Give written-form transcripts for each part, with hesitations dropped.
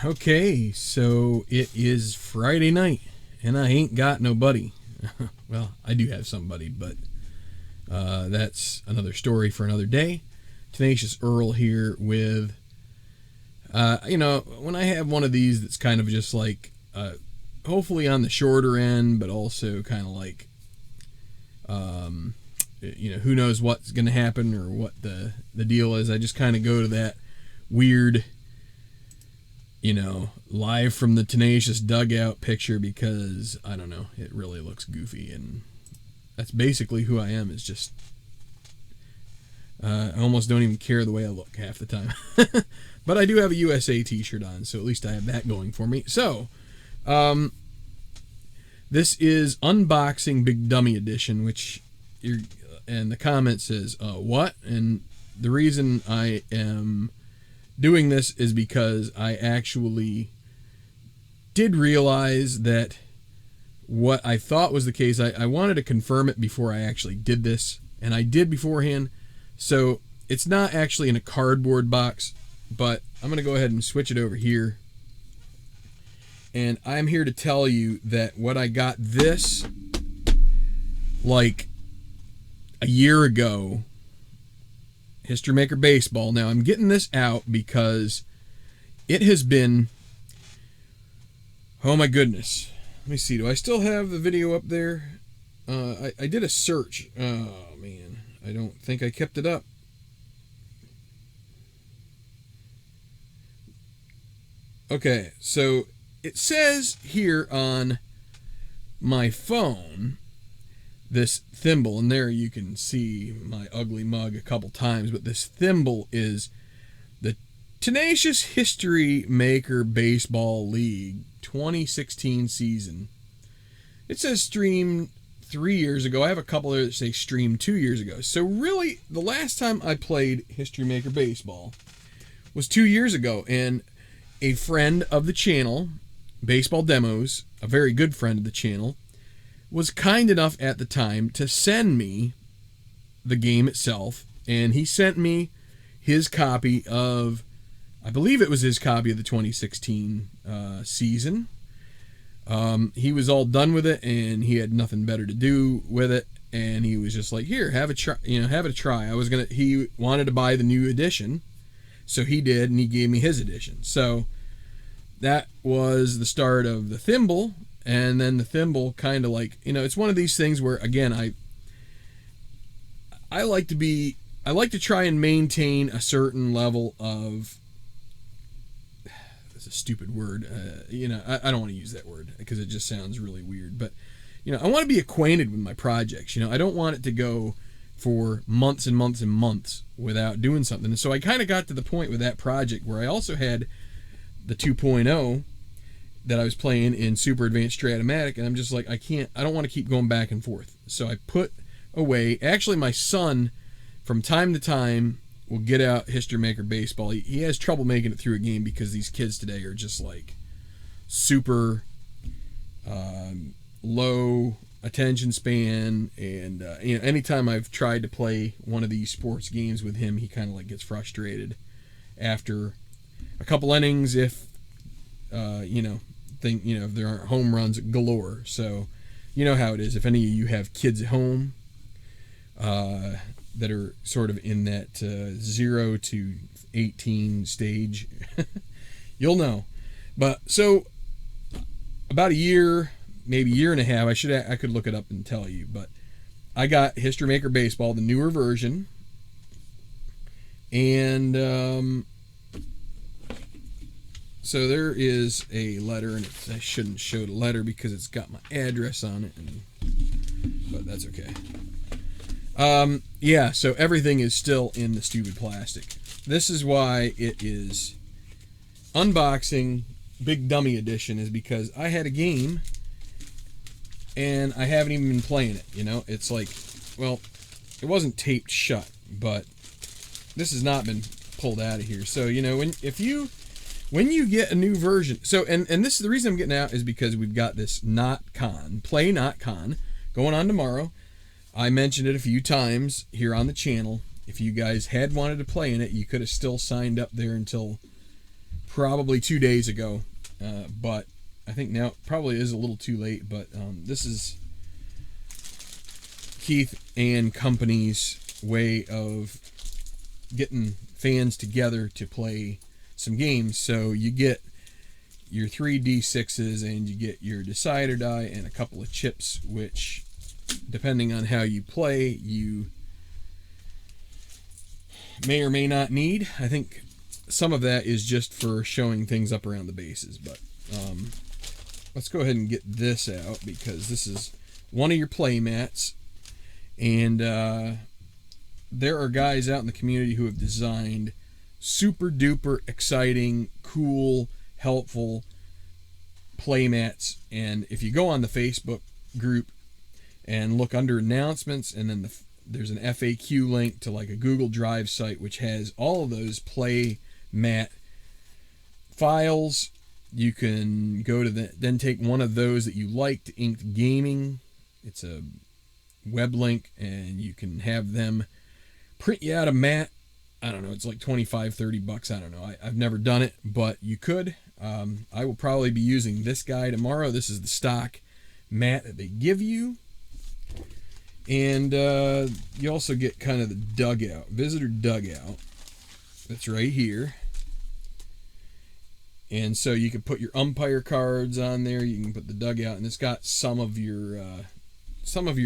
Okay, so it is Friday night, and I ain't got nobody. Well, I do have somebody, but that's another story for another day. Tenacious Earl here with, when I have one of these that's kind of just like, hopefully on the shorter end, but also kind of like, who knows what's going to happen or what the deal is. I just kind of go to that weird, live from the Tenacious dugout picture because, I don't know, it really looks goofy, and that's basically who I am, is just, I almost don't even care the way I look half the time. But I do have a USA t-shirt on, so at least I have that going for me. So, this is Unboxing Big Dummy Edition, which, and the comment says, what? And the reason I am doing this is because I actually did realize that what I thought was the case, I wanted to confirm it before I actually did this, and I did beforehand. So it's not actually in a cardboard box, but I'm going to go ahead and switch it over here. And I'm here to tell you that what I got this like a year ago, History Maker Baseball. Now I'm getting this out because it has been, oh my goodness. Let me see, do I still have the video up there? I did a search. Oh man, I don't think I kept it up. Okay, so it says here on my phone, this thimble, and there you can see my ugly mug a couple times, but this thimble is the Tenacious History Maker Baseball League 2016 season. It says streamed 3 years ago. I have a couple that say streamed 2 years ago. So really, the last time I played History Maker Baseball was 2 years ago, and a friend of the channel, Baseball Demos, a very good friend of the channel, was kind enough at the time to send me the game itself, and he sent me his copy of, I believe it was his copy of the 2016 season. He was all done with it, and he had nothing better to do with it, and he was just like, "Here, have a try. Have it a try." He wanted to buy the new edition, so he did, and he gave me his edition. So that was the start of the thimble. And then the thimble kind of like, it's one of these things where, again, I like to try and maintain a certain level of, that's a stupid word, I don't want to use that word because it just sounds really weird, but, I want to be acquainted with my projects. I don't want it to go for months and months and months without doing something. And so I kind of got to the point with that project where I also had the 2.0 that I was playing in Super Advanced Stratomatic, and I'm just like, I don't want to keep going back and forth. So I put away, actually my son, from time to time, will get out History Maker Baseball. He has trouble making it through a game because these kids today are just like super low attention span, and anytime I've tried to play one of these sports games with him, he kind of like gets frustrated after a couple innings if if there aren't home runs galore. So you know how it is. If any of you have kids at home that are sort of in that 0 to 18 stage, you'll know. But so about a year, maybe year and a half, I could look it up and tell you, but I got History Maker Baseball, the newer version, and so there is a letter, and I shouldn't show the letter because it's got my address on it, but that's okay. Yeah, so everything is still in the stupid plastic. This is why it is Unboxing Big Dummy Edition, is because I had a game, and I haven't even been playing it, It's like, well, it wasn't taped shut, but this has not been pulled out of here. So, when you get a new version, so, and this is the reason I'm getting out, is because we've got this Play Not Con, going on tomorrow. I mentioned it a few times here on the channel. If you guys had wanted to play in it, you could have still signed up there until probably 2 days ago, but I think now it probably is a little too late. But this is Keith and company's way of getting fans together to play some games. So you get your 3d6s and you get your decider die and a couple of chips, which, depending on how you play, you may or may not need. I think some of that is just for showing things up around the bases, but let's go ahead and get this out, because this is one of your play mats, and there are guys out in the community who have designed super duper exciting, cool, helpful play mats. And if you go on the Facebook group and look under announcements, and then there's an FAQ link to like a Google Drive site which has all of those play mat files. You can go to then take one of those that you like to Inked Gaming. It's a web link, and you can have them print you out a mat. I don't know, it's like $25-$30. I don't know. I've never done it, but you could. I will probably be using this guy tomorrow. This is the stock mat that they give you. And you also get kind of the dugout, visitor dugout. That's right here. And so you can put your umpire cards on there. You can put the dugout, and it's got some of your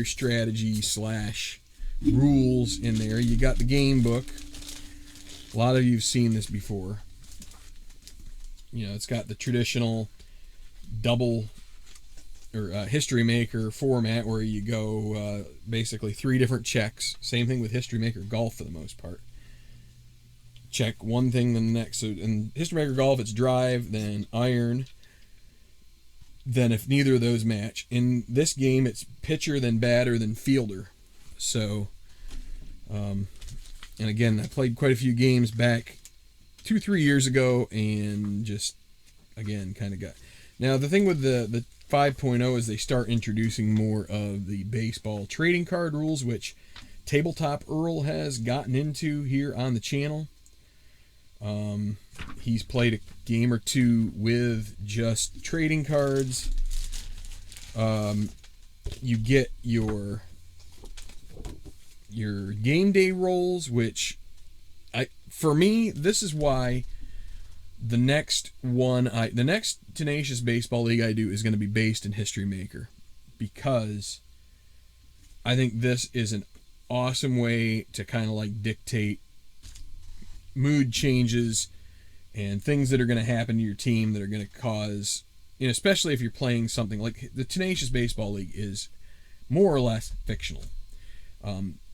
strategy / rules in there. You got the game book. A lot of you've seen this before. You know, it's got the traditional double or History Maker format, where you go basically 3 different checks. Same thing with History Maker Golf for the most part. Check one thing, then the next. So in History Maker Golf, it's drive, then iron. Then if neither of those match, in this game, it's pitcher, then batter, then fielder. So, and again, I played quite a few games back 2-3 years ago, and just again kind of got. Now the thing with the 5.0 is they start introducing more of the baseball trading card rules, which Tabletop Earl has gotten into here on the channel. He's played a game or two with just trading cards. You get your game day rolls, which for me, this is why the next Tenacious Baseball League I do is going to be based in History Maker, because I think this is an awesome way to kind of like dictate mood changes and things that are going to happen to your team that are going to cause, you know, especially if you're playing something like the Tenacious Baseball League is more or less fictional.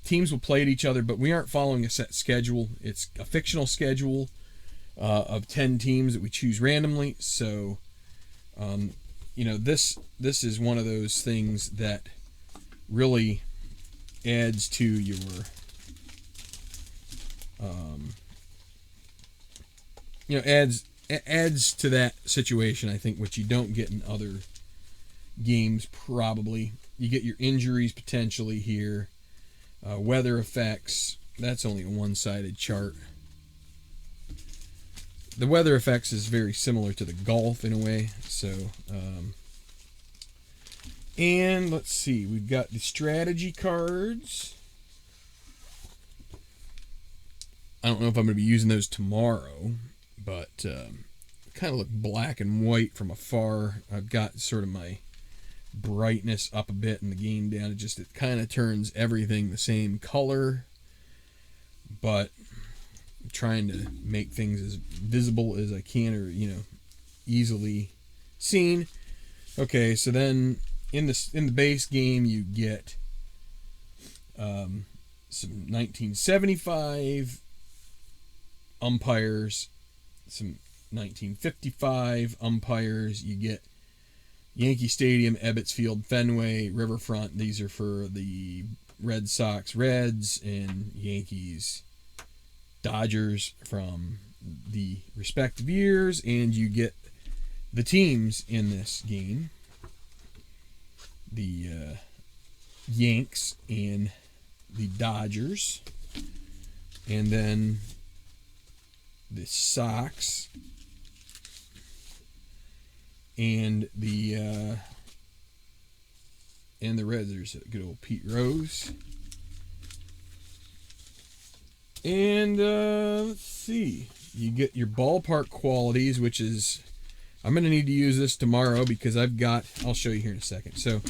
Teams will play at each other, but we aren't following a set schedule. It's a fictional schedule of 10 teams that we choose randomly. So, you know, this is one of those things that really adds to your adds to that situation, I think, which you don't get in other games. Probably you get your injuries potentially here, weather effects. That's only a one-sided chart. The weather effects is very similar to the golf in a way. So and let's see, we've got the strategy cards. I don't know if I'm going to be using those tomorrow, but kind of look black and white from afar. I've got sort of my brightness up a bit and the game down. It kind of turns everything the same color, but I'm trying to make things as visible as I can, or, you know, easily seen. Okay, so then in the base game you get some 1975 umpires, some 1955 umpires. You get Yankee Stadium, Ebbets Field, Fenway, Riverfront. These are for the Red Sox Reds and Yankees Dodgers from the respective years. And you get the teams in this game. The Yanks and the Dodgers. And then the Sox and the Reds. There's a good old Pete Rose. And let's see. You get your ballpark qualities, which is, I'm going to need to use this tomorrow because I'll show you here in a second. So,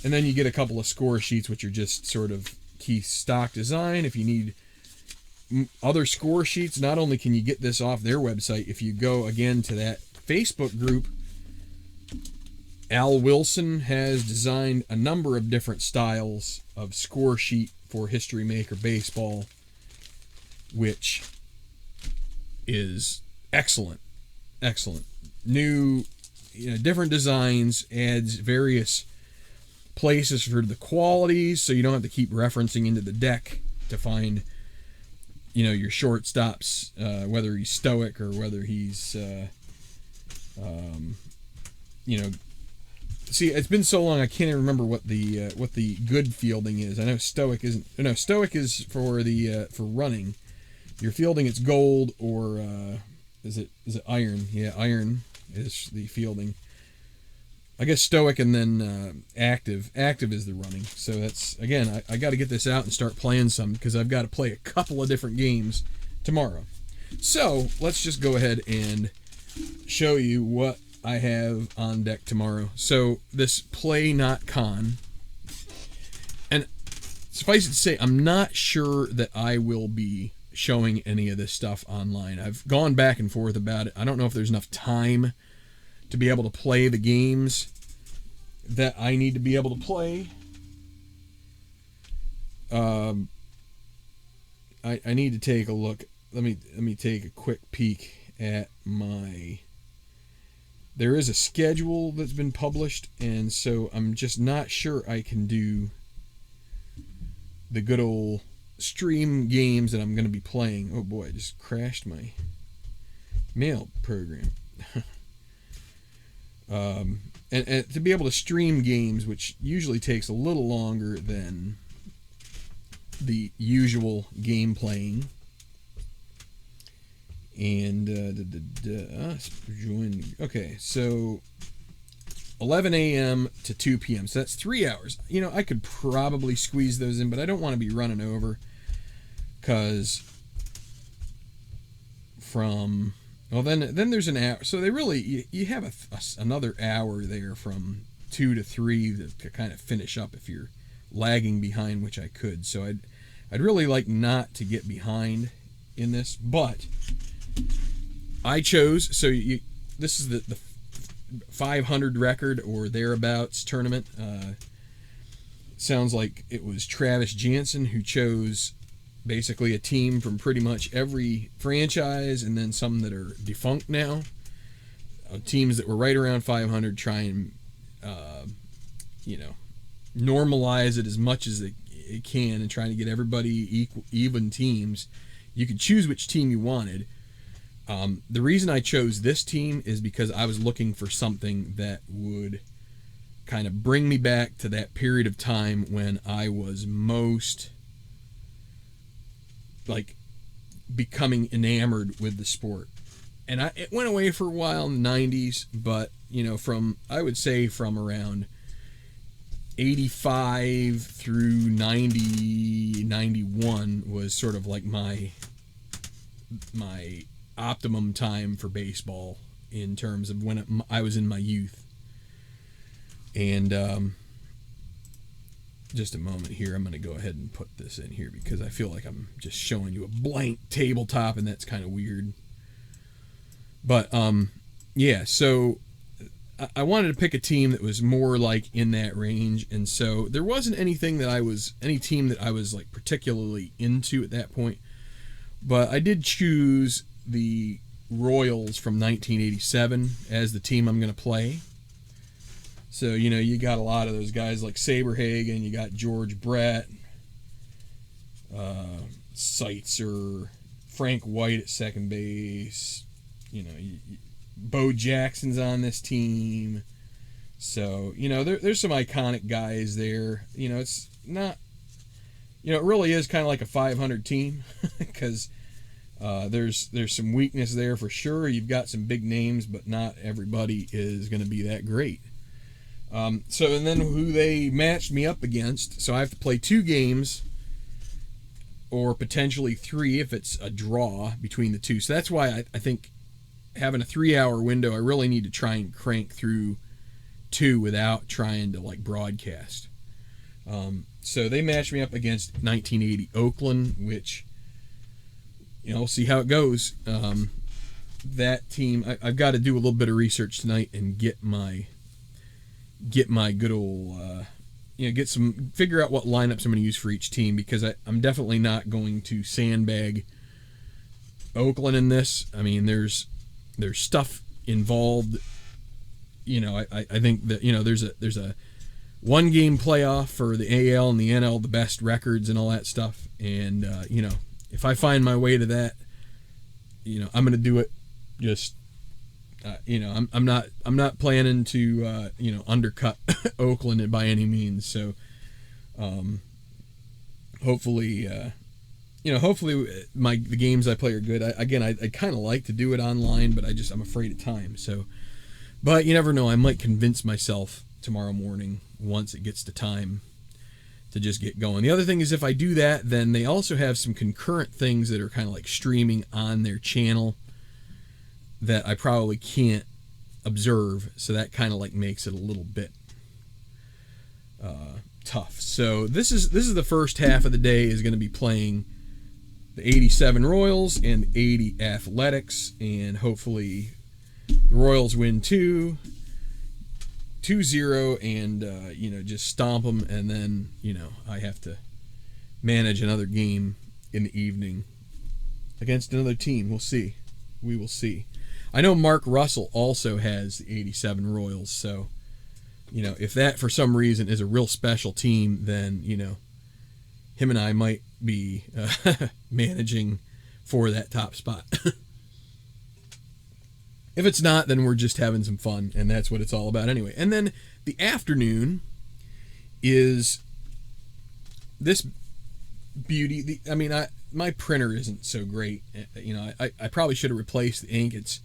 and then you get a couple of score sheets, which are just sort of key stock design. If you need other score sheets, not only can you get this off their website, if you go again to that Facebook group, Al Wilson has designed a number of different styles of score sheet for History Maker Baseball, which is excellent. New, different designs, adds various places for the qualities, so you don't have to keep referencing into the deck to find, your shortstops, whether he's stoic or whether he's, see, it's been so long I can't even remember what the good fielding is. I know stoic isn't. No, stoic is for the for running. Your fielding, it's gold, or is it iron? Yeah, iron is the fielding. I guess stoic, and then active. Active is the running. So that's, again, I got to get this out and start playing some because I've got to play a couple of different games tomorrow. So let's just go ahead and show you what I have on deck tomorrow. So this Play Not Con, and suffice it to say, I'm not sure that I will be showing any of this stuff online. I've gone back and forth about it. I don't know if there's enough time to be able to play the games that I need to be able to play. I need to take a look. Let me take a quick peek at my. There is a schedule that's been published, and so I'm just not sure I can do the good old stream games that I'm going to be playing. Oh boy, I just crashed my mail program. And to be able to stream games, which usually takes a little longer than the usual game playing. And join. Okay, so 11 a.m. to 2 p.m. So that's 3 hours. I could probably squeeze those in, but I don't want to be running over, because then there's an hour. So they really, you have another hour there from 2 to 3 to kind of finish up if you're lagging behind, which I could. So I'd really like not to get behind in this, but I chose, so this is the 500 record or thereabouts tournament. Sounds like it was Travis Jansen who chose basically a team from pretty much every franchise, and then some that are defunct now. Teams that were right around 500, try and normalize it as much as it can, and trying to get everybody even teams. You could choose which team you wanted. The reason I chose this team is because I was looking for something that would kind of bring me back to that period of time when I was most becoming enamored with the sport. And it went away for a while in the 90s, but I would say from around 85 through 90, 91 was sort of like my optimum time for baseball in terms of when I was in my youth. And just a moment here, I'm going to go ahead and put this in here because I feel like I'm just showing you a blank tabletop, and that's kind of weird. But yeah, so I wanted to pick a team that was more like in that range, and so there wasn't any team that I was like particularly into at that point. But I did choose the Royals from 1987 as the team I'm going to play. So, you got a lot of those guys like Saberhagen, you got George Brett, Seitzer, Frank White at second base, Bo Jackson's on this team. So, there's some iconic guys there. It's not, it really is kind of like a 500 team because There's some weakness there for sure. You've got some big names, but not everybody is going to be that great. So, and then who they matched me up against. So I have to play 2 games, or potentially 3 if it's a draw between the two. So that's why I think having a 3-hour window, I really need to try and crank through 2 without trying to like broadcast. So they matched me up against 1980 Oakland, which, you know, we'll see how it goes. That team, I've got to do a little bit of research tonight and get my good old, figure out what lineups I'm going to use for each team, because I'm definitely not going to sandbag Oakland in this. I mean, there's stuff involved. You know, I think that, you know, there's a 1-game playoff for the AL and the NL, the best records and all that stuff. And, you know, if I find my way to that, you know, I'm going to do it. Just, you know, I'm not planning to, you know, undercut Oakland by any means. So, hopefully, you know, hopefully the games I play are good. I kind of like to do it online, but I'm afraid of time. So, but you never know. I might convince myself tomorrow morning, once it gets to time, to just get going. The other thing is, if I do that, then they also have some concurrent things that are kind of like streaming on their channel that I probably can't observe. So that kind of like makes it a little bit tough. So this is the first half of the day is going to be playing the 87 Royals and 80 Athletics, and hopefully the Royals win 2-0, and you know, just stomp them, and then, you know, I have to manage another game in the evening against another team. We'll see. We will see. I know Mark Russell also has the 87 Royals, so, you know, if that for some reason is a real special team, then, you know, him and I might be managing for that top spot. If it's not, then we're just having some fun, and that's what it's all about anyway. And then the afternoon is this beauty. My printer isn't so great. You know, I probably should have replaced the ink. It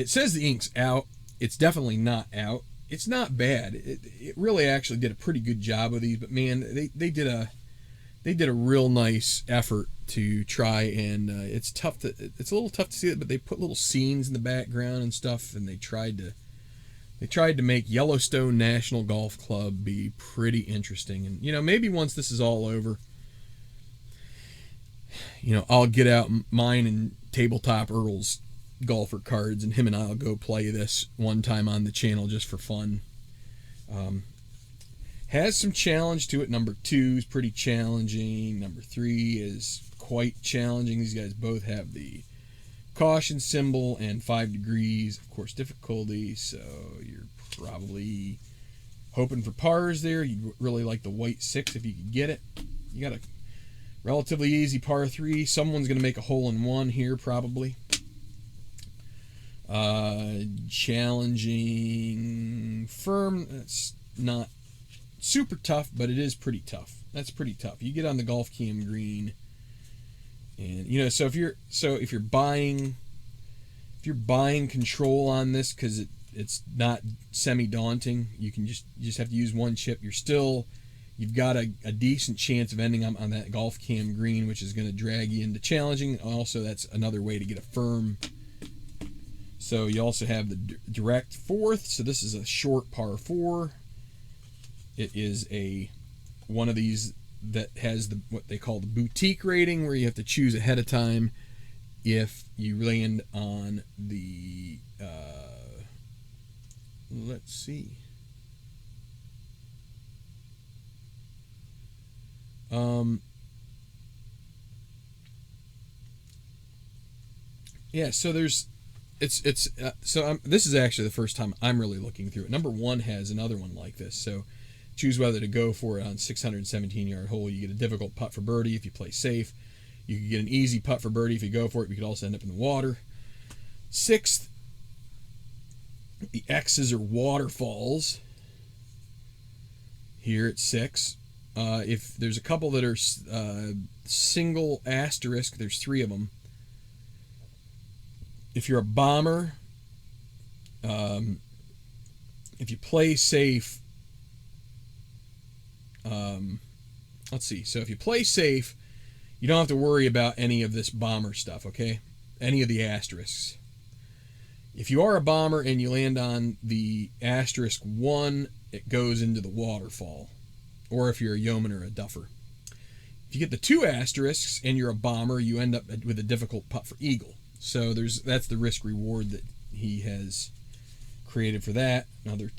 says the ink's out. It's definitely not out. It's not bad. It really actually did a pretty good job of these, but man, they did a real nice effort to try, and it's a little tough to see it, but they put little scenes in the background and stuff, and they tried to make Yellowstone National Golf Club be pretty interesting. And, you know, maybe once this is all over, you know, I'll get out mine and Tabletop Earl's golfer cards, and him and I'll go play this one time on the channel just for fun. Has some challenge to it. Number 2 is pretty challenging. Number 3 is quite challenging. These guys both have the caution symbol and 5 degrees, of course, difficulty. So you're probably hoping for pars there. You'd really like the white 6 if you could get it. You got a relatively easy par 3. Someone's going to make a hole-in-one here, probably. Challenging firm. That's not super tough, but it is pretty tough. That's pretty tough. You get on the golf cam green, and, you know, so if you're buying control on this, because it's not semi-daunting, you just have to use 1 chip. You've got a decent chance of ending up on that golf cam green, which is going to drag you into challenging. Also, that's another way to get a firm. So you also have the direct 4th. So this is a short par 4. It is one of these that has what they call the boutique rating, where you have to choose ahead of time if you land on the, let's see. Yeah, so this is actually the first time I'm really looking through it. Number 1 has another one like this. So choose whether to go for it on 617-yard hole. You get a difficult putt for birdie if you play safe. You could get an easy putt for birdie if you go for it. You could also end up in the water. 6th, the X's are waterfalls. Here at 6. If there's a couple that are single asterisk, there's 3 of them. If you're a bomber, if you play safe, let's see. So if you play safe, you don't have to worry about any of this bomber stuff, okay? Any of the asterisks. If you are a bomber and you land on the asterisk 1, it goes into the waterfall. Or if you're a yeoman or a duffer. If you get the 2 asterisks and you're a bomber, you end up with a difficult putt for eagle. So that's the risk reward that he has created for that. Another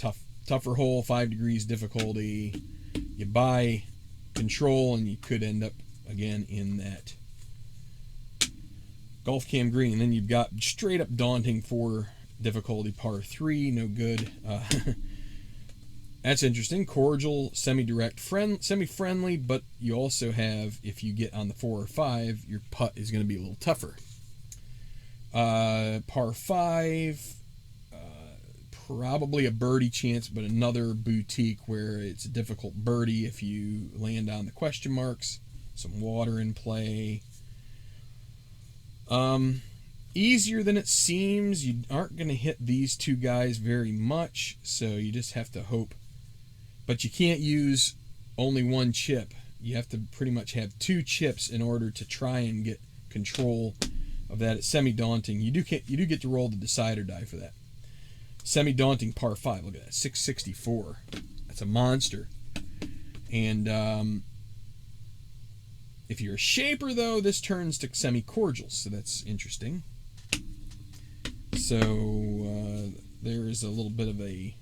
tougher hole, 5 degrees difficulty. You buy control and you could end up again in that golf cam green. And then you've got straight up daunting 4 difficulty, par 3, no good. That's interesting. Cordial, semi-direct, semi-friendly, but you also have, if you get on the 4 or 5, your putt is going to be a little tougher. Par 5, probably a birdie chance, but another boutique where it's a difficult birdie if you land on the question marks. Some water in play. Easier than it seems. You aren't going to hit these 2 guys very much, so you just have to hope. But you can't use only 1 chip. You have to pretty much have 2 chips in order to try and get control of that. It's semi-daunting. You do get to roll the decide or die for that. Semi-daunting par 5. Look at that, 664. That's a monster. And if you're a shaper, though, this turns to semi-cordial, so that's interesting. So there is a little bit of a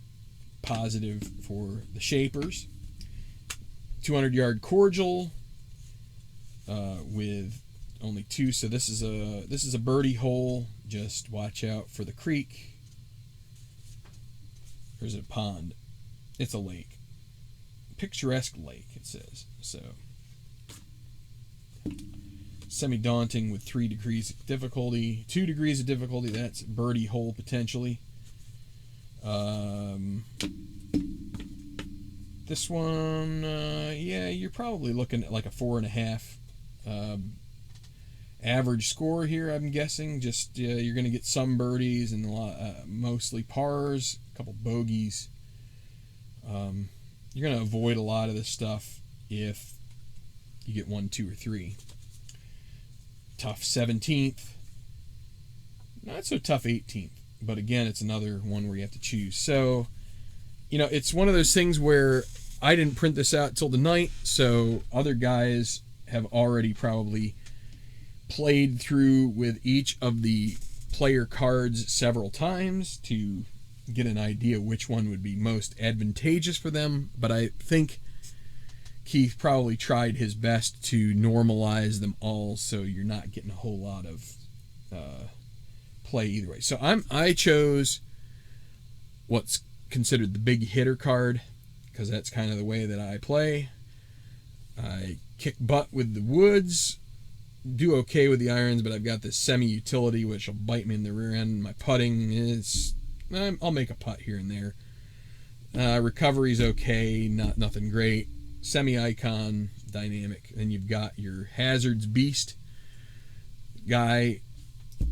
positive for the shapers. 200-yard cordial with only 2, so this is a birdie hole. Just watch out for the creek. Or is it a pond? It's a lake. Picturesque lake, it says. So semi-daunting with 3 degrees of difficulty. 2 degrees of difficulty, that's birdie hole potentially. This one, yeah, you're probably looking at like a 4.5 average score here, I'm guessing. Just you're going to get some birdies and mostly pars, a couple bogeys. You're going to avoid a lot of this stuff if you get 1, 2, or 3. Tough 17th. Not so tough 18th. But again, it's another one where you have to choose. So, it's one of those things where I didn't print this out till the night, so other guys have already probably played through with each of the player cards several times to get an idea which one would be most advantageous for them. But I think Keith probably tried his best to normalize them all, so you're not getting a whole lot of play either way. So I chose what's considered the big hitter card, because that's kind of the way that I play. I kick butt with the woods, do okay with the irons, but I've got this semi-utility which will bite me in the rear end. My putting is, I'll make a putt here and there. Recovery's okay, nothing great. Semi-icon, dynamic. Then you've got your hazards beast guy.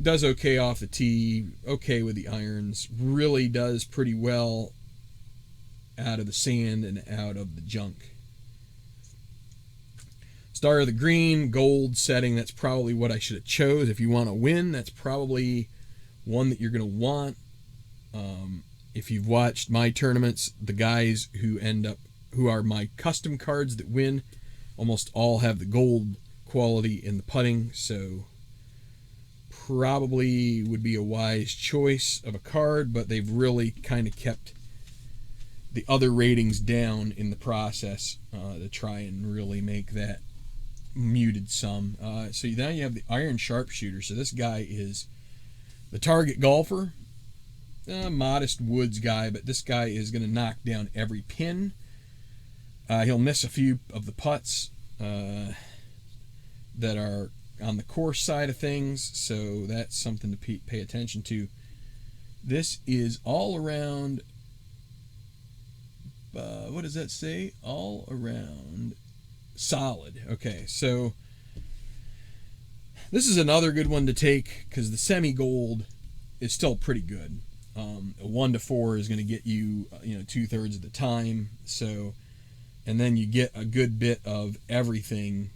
Does okay off the tee, okay with the irons, really does pretty well out of the sand and out of the junk. Star of the green, gold setting, that's probably what I should have chose. If you want to win, that's probably one that you're going to want. If you've watched my tournaments, the guys who are my custom cards that win, almost all have the gold quality in the putting, so probably would be a wise choice of a card, but they've really kind of kept the other ratings down in the process to try and really make that muted some. So now you have the iron sharpshooter. So this guy is the target golfer, modest woods guy, but this guy is going to knock down every pin. He'll miss a few of the putts that are on the course side of things, so that's something to pay attention to. This is all around, what does that say? All around solid. Okay, so this is another good one to take because the semi-gold is still pretty good. A 1-4 is going to get you, 2/3 of the time. So, and then you get a good bit of everything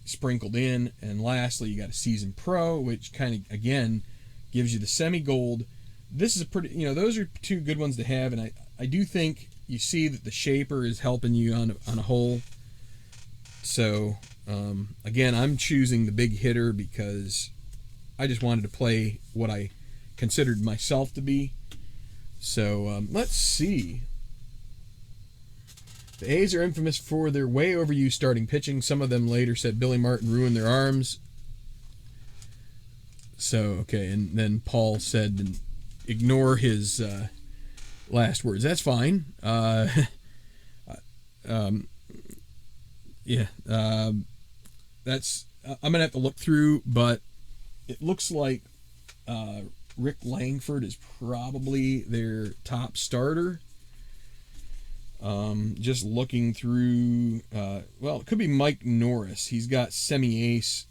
sprinkled in. And lastly, you got a Season Pro, which kind of, again, gives you the semi-gold. This is a pretty, those are two good ones to have. And I do think you see that the shaper is helping you on a hole. So, again, I'm choosing the big hitter because I just wanted to play what I considered myself to be. So, let's see. The A's are infamous for their way overused starting pitching. Some of them later said Billy Martin ruined their arms. So, okay, and then Paul said, ignore his last words. That's fine. Yeah, that's. I'm gonna have to look through, but it looks like Rick Langford is probably their top starter. Just looking through, well, it could be Mike Norris. He's got semi-ace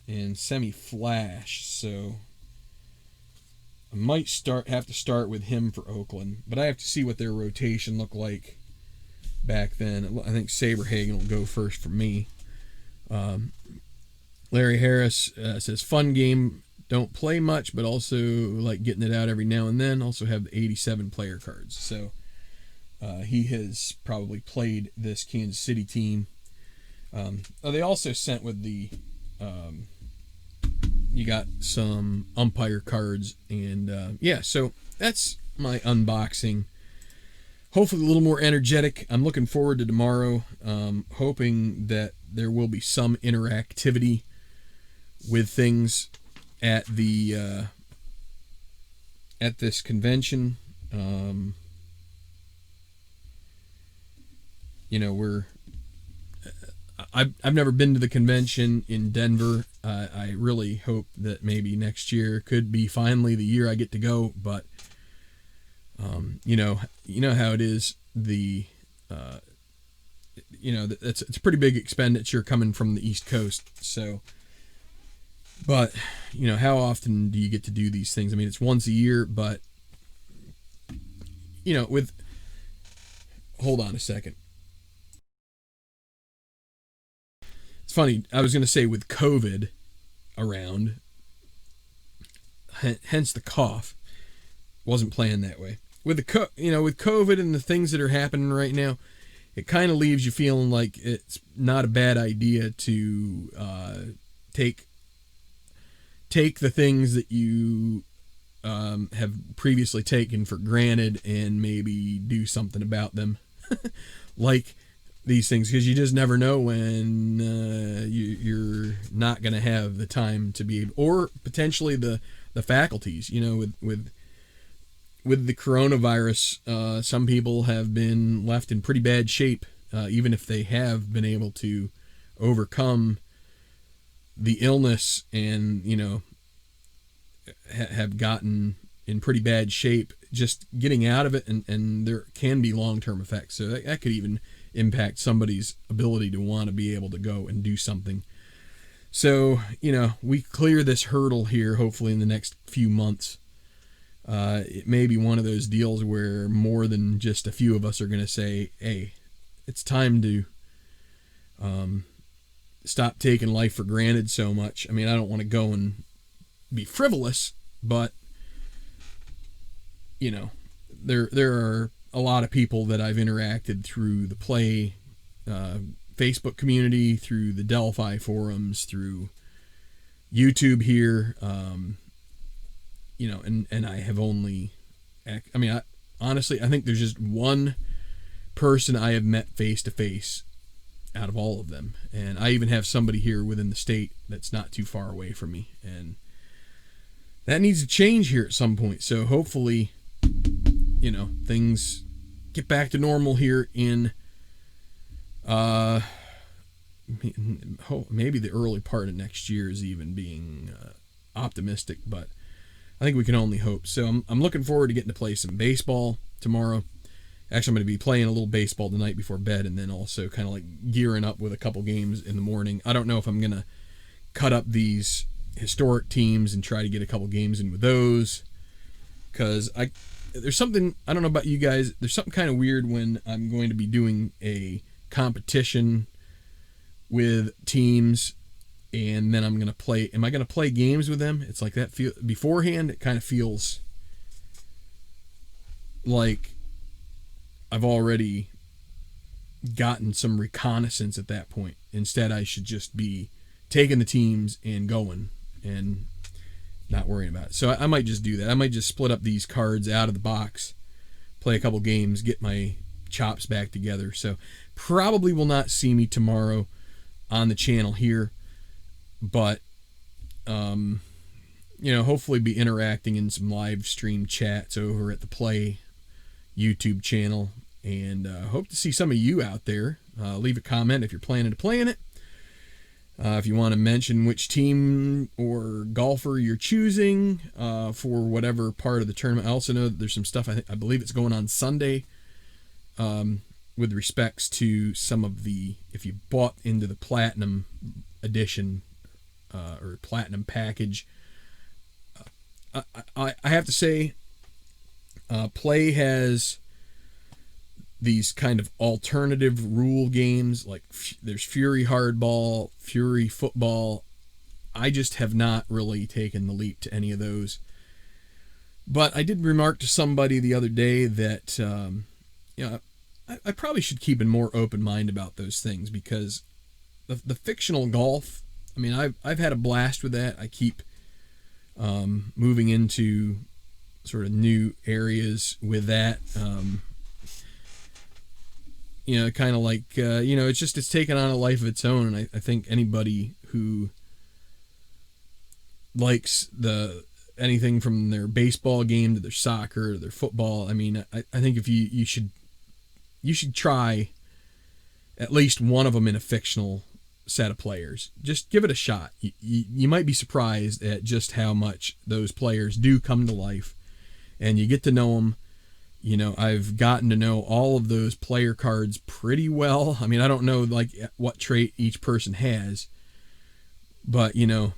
and semi-flash, so I might have to start with him for Oakland. But I have to see what their rotation looked like back then. I think Saberhagen will go first for me. Larry Harris says, fun game. Don't play much, but also like getting it out every now and then. Also have the 87 player cards. So he has probably played this Kansas City team. They also sent with the, you got some umpire cards. And yeah, so that's my unboxing. Hopefully a little more energetic. I'm looking forward to tomorrow. Hoping that there will be some interactivity with things at the at this convention. I've never been to the convention in Denver. I really hope that maybe next year could be finally the year I get to go. But you know how it is. It's a pretty big expenditure coming from the East Coast. So, but how often do you get to do these things? I mean, it's once a year, but hold on a second. It's funny. I was going to say with COVID around, hence the cough. Wasn't planned that way. With with COVID and the things that are happening right now, it kind of leaves you feeling like it's not a bad idea to take the things that you have previously taken for granted and maybe do something about them, like these things, because you just never know when you're not going to have the time to be able, or potentially the faculties. With the coronavirus, some people have been left in pretty bad shape, even if they have been able to overcome the illness and, have gotten in pretty bad shape. Just getting out of it, and there can be long-term effects. So that could even impact somebody's ability to want to be able to go and do something. So, we clear this hurdle here, hopefully in the next few months. It may be one of those deals where more than just a few of us are going to say, hey, it's time to stop taking life for granted so much. I mean, I don't want to go and be frivolous, but there are a lot of people that I've interacted through the Play Facebook community, through the Delphi forums, through YouTube here, and I have only, honestly, I think there's just one person I have met face to face out of all of them. And I even have somebody here within the state that's not too far away from me. And that needs to change here at some point. So hopefully, things get back to normal here in, maybe the early part of next year is even being optimistic, but I think we can only hope. So I'm looking forward to getting to play some baseball tomorrow. Actually, I'm going to be playing a little baseball tonight before bed, and then also kind of like gearing up with a couple games in the morning. I don't know if I'm going to cut up these historic teams and try to get a couple games in with those. because there's something, I don't know about you guys, there's something kind of weird when I'm going to be doing a competition with teams, and then I'm going to play, am I going to play games with them? It's like that beforehand, it kind of feels like I've already gotten some reconnaissance at that point. Instead, I should just be taking the teams and going and not worrying about it. So I might just do that. I might just split up these cards out of the box, play a couple games, get my chops back together. So probably will not see me tomorrow on the channel here, but hopefully be interacting in some live stream chats over at the Play YouTube channel, and hope to see some of you out there. Leave a comment if you're planning to play in it. If you want to mention which team or golfer you're choosing for whatever part of the tournament. I also know that there's some stuff, I believe it's going on Sunday, with respects to some of the, if you bought into the Platinum Edition or Platinum Package. I have to say, Play has these kind of alternative rule games, like there's Fury Hardball, Fury Football. I just have not really taken the leap to any of those. But I did remark to somebody the other day that I probably should keep a more open mind about those things, because the fictional golf, I mean, I've had a blast with that. I keep moving into sort of new areas with that. Kind of like, it's taken on a life of its own. And I think anybody who likes anything from their baseball game to their soccer to their football, I mean, I think if you should try at least one of them in a fictional set of players. Just give it a shot. You might be surprised at just how much those players do come to life, and you get to know them. I've gotten to know all of those player cards pretty well. I mean, I don't know like what trait each person has, but you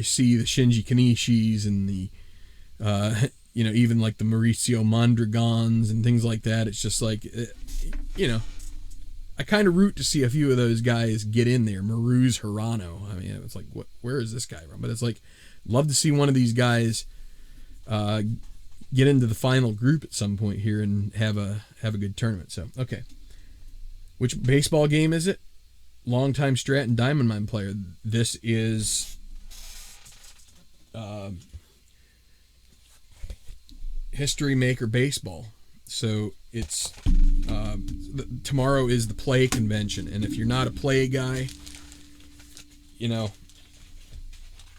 see the Shinji Kanishis and the even like the Mauricio Mondragons and things like that. It's just like, I kind of root to see a few of those guys get in there. Maruz Hirano. I mean, it's like, where is this guy from? But it's like, love to see one of these guys get into the final group at some point here and have a good tournament. So, okay. Which baseball game is it? Longtime Strat and Diamond Mine player. This is History Maker Baseball. So it's tomorrow is the Play convention, and if you're not a Play guy,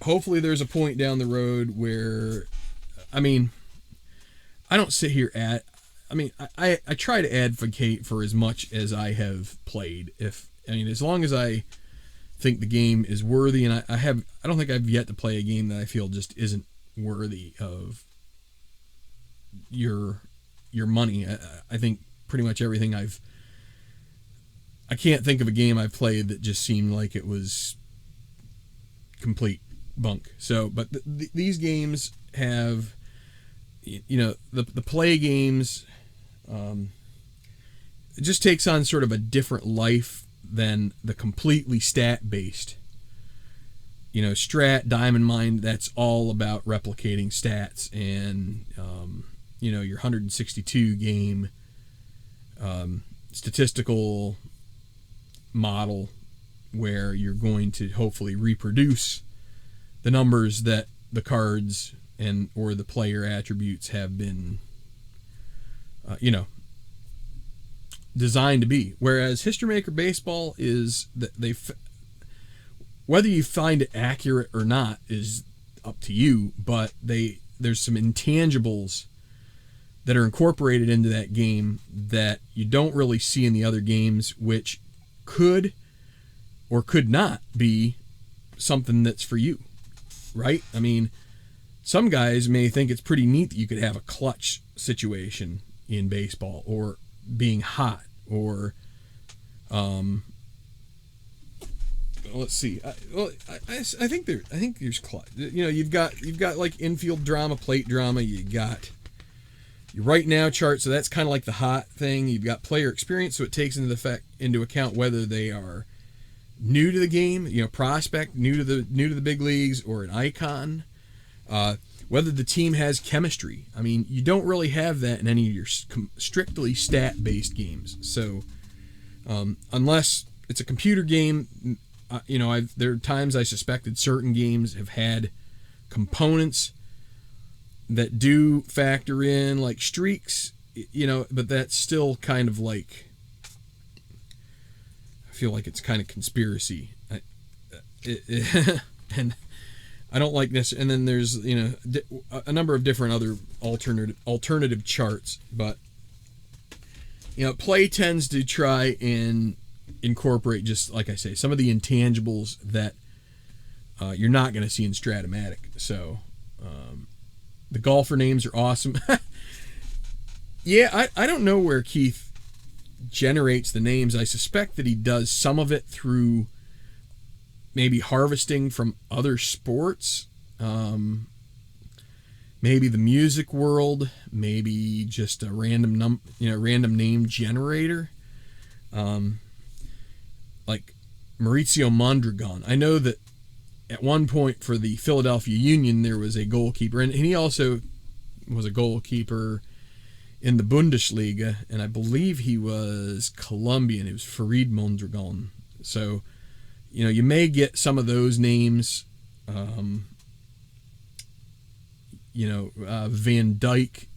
hopefully there's a point down the road where, I mean, I don't sit here I try to advocate for as much as I have played. As long as I think the game is worthy, and I don't think I've yet to play a game that I feel just isn't worthy of your money. I think pretty much everything I can't think of a game I've played that just seemed like it was complete bunk. So, but these games have, the Play games, it just takes on sort of a different life than the completely stat-based. Strat, Diamond Mine, that's all about replicating stats, and your 162 game statistical model where you're going to hopefully reproduce the numbers that the cards or the player attributes have been designed to be. Whereas History Maker Baseball is that whether you find it accurate or not is up to you, but there's some intangibles that are incorporated into that game that you don't really see in the other games, which could or could not be something that's for you, right? I mean, some guys may think it's pretty neat that you could have a clutch situation in baseball, or being hot, or let's see. I think there's you've got like infield drama, plate drama. You got your right now chart, so that's kind of like the hot thing. You've got player experience, so it takes into account whether they are new to the game, prospect, new to the big leagues, or an icon. Whether the team has chemistry. I mean, you don't really have that in any of your strictly stat-based games. So, unless it's a computer game, there are times I suspected certain games have had components that do factor in, like streaks, but that's still kind of like, I feel like it's kind of conspiracy. And I don't like this. And then there's, a number of different other alternative charts, but, play tends to try and incorporate, just like I say, some of the intangibles that you're not going to see in Stratomatic. So, the golfer names are awesome. Yeah, I don't know where Keith generates the names. I suspect that he does some of it through maybe harvesting from other sports, maybe the music world, maybe just a random name generator, like Maurizio Mondragon. I know that at one point for the Philadelphia Union there was a goalkeeper, and he also was a goalkeeper in the Bundesliga, and I believe he was Colombian. It was Farid Mondragon. So, you may get some of those names. Van Dyke.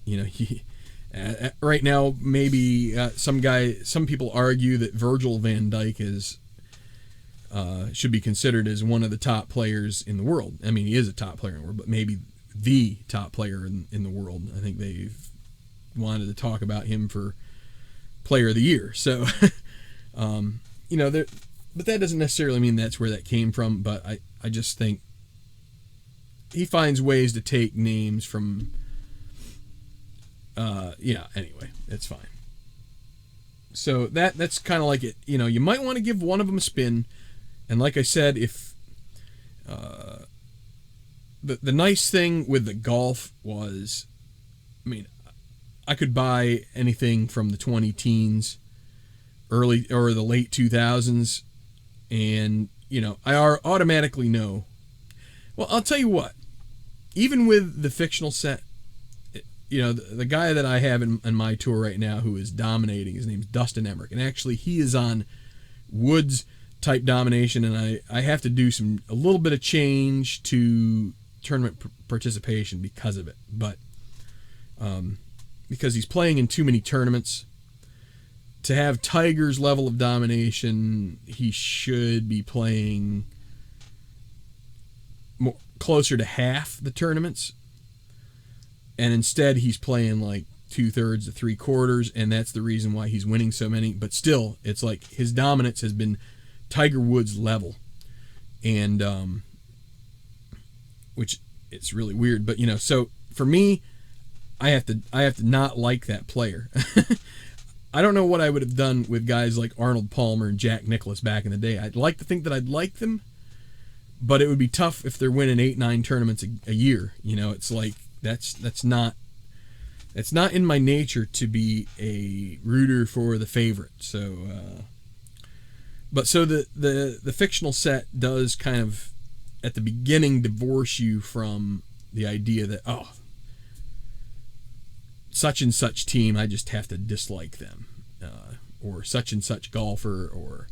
Right now, maybe some people argue that Virgil van Dijk should be considered as one of the top players in the world. I mean, he is a top player in the world, but maybe the top player in the world. I think they've wanted to talk about him for Player of the Year. So, but that doesn't necessarily mean that's where that came from. But I just think he finds ways to take names from. Anyway, it's fine. So that's kind of like it. You might want to give one of them a spin. And like I said, if the nice thing with the golf was, I mean, I could buy anything from the 20 teens, early or the late 2000s, and I automatically know. Well, I'll tell you what. Even with the fictional set, the guy that I have in my tour right now who is dominating, his name's Dustin Emmerich, and actually he is on Woods type domination, and I have to do a little bit of change to tournament participation because of it, but because he's playing in too many tournaments. To have Tiger's level of domination, he should be playing closer to half the tournaments, and instead he's playing like 2/3 to 3/4, and that's the reason why he's winning so many. But still, it's like his dominance has been Tiger Woods level, and which it's really weird. But so for me, I have to not like that player. I don't know what I would have done with guys like Arnold Palmer and Jack Nicklaus back in the day. I'd like to think that I'd like them, but it would be tough if they're winning 8-9 tournaments a year. It's like that's not in my nature to be a rooter for the favorite. So, so the fictional set does kind of at the beginning divorce you from the idea that such and such team, I just have to dislike them, or such and such golfer, or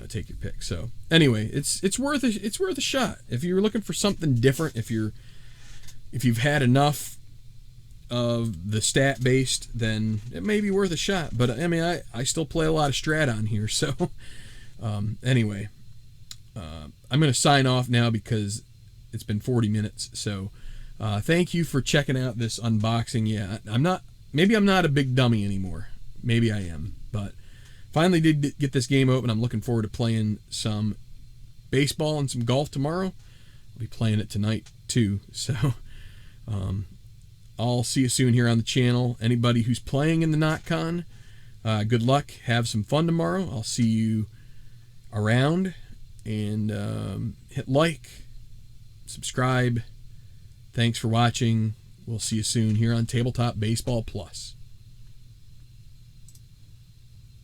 take your pick. So anyway, it's worth a shot if you're looking for something different. If you've had enough of the stat based, then it may be worth a shot. But I mean, I still play a lot of strat on here. So anyway, I'm going to sign off now because it's been 40 minutes. So thank you for checking out this unboxing. Yeah, maybe I'm not a big dummy anymore. Maybe I am, but finally did get this game open. I'm looking forward to playing some baseball and some golf tomorrow. I'll be playing it tonight too. So I'll see you soon here on the channel. Anybody who's playing in the NotCon, good luck. Have some fun tomorrow. I'll see you around, and hit like, subscribe. Thanks for watching. We'll see you soon here on Tabletop Baseball Plus.